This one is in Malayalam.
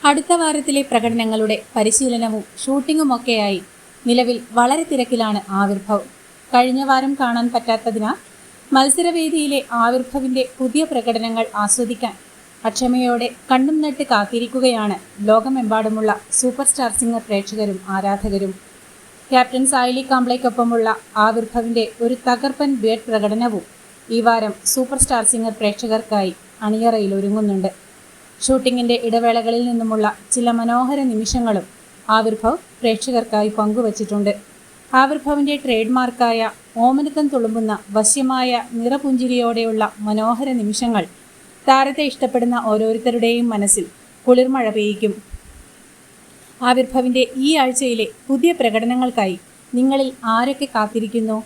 അടുത്ത വാരത്തിലെ പ്രകടനങ്ങളുടെ പരിശീലനവും ഷൂട്ടിങ്ങുമൊക്കെയായി നിലവിൽ വളരെ തിരക്കിലാണ് ആവിർഭവ്. കഴിഞ്ഞ വാരം കാണാൻ പറ്റാത്തതിനാൽ മത്സരവേദിയിലെ ആവിർഭവിന്റെ പുതിയ പ്രകടനങ്ങൾ ആസ്വദിക്കാൻ അക്ഷമയോടെ കണ്ണും നട്ട് കാത്തിരിക്കുകയാണ് ലോകമെമ്പാടുമുള്ള സൂപ്പർ സ്റ്റാർ സിംഗർ പ്രേക്ഷകരും ആരാധകരും. ക്യാപ്റ്റൻ സായ്ലി കാംബ്ലെയ്ക്കൊപ്പമുള്ള ആവിർഭവിന്റെ ഒരു തകർപ്പൻ ഡ്യുവറ്റ് പ്രകടനവും ഈ വാരം സൂപ്പർ സ്റ്റാർ സിംഗർ പ്രേക്ഷകർക്കായി അണിയറയിൽ ഒരുങ്ങുന്നുണ്ട്. ഷൂട്ടിങ്ങിന്റെ ഇടവേളകളിൽ നിന്നുമുള്ള ചില മനോഹര നിമിഷങ്ങളും ആവിർഭവ് പ്രേക്ഷകർക്കായി പങ്കുവച്ചിട്ടുണ്ട്. ആവിർഭവിന്റെ ട്രേഡ് മാർക്കായ ഓമനത്തം തുളുമ്പുന്ന വശ്യമായ നിറപുഞ്ചിരിയോടെയുള്ള മനോഹര നിമിഷങ്ങൾ താരത്തെ ഇഷ്ടപ്പെടുന്ന ഓരോരുത്തരുടെയും മനസ്സിൽ കുളിർമഴ പെയ്യിക്കും. ആവിർഭവിന്റെ ഈ ആഴ്ചയിലെ പുതിയ പ്രകടനങ്ങൾക്കായി നിങ്ങളിൽ ആരൊക്കെ കാത്തിരിക്കുന്നു?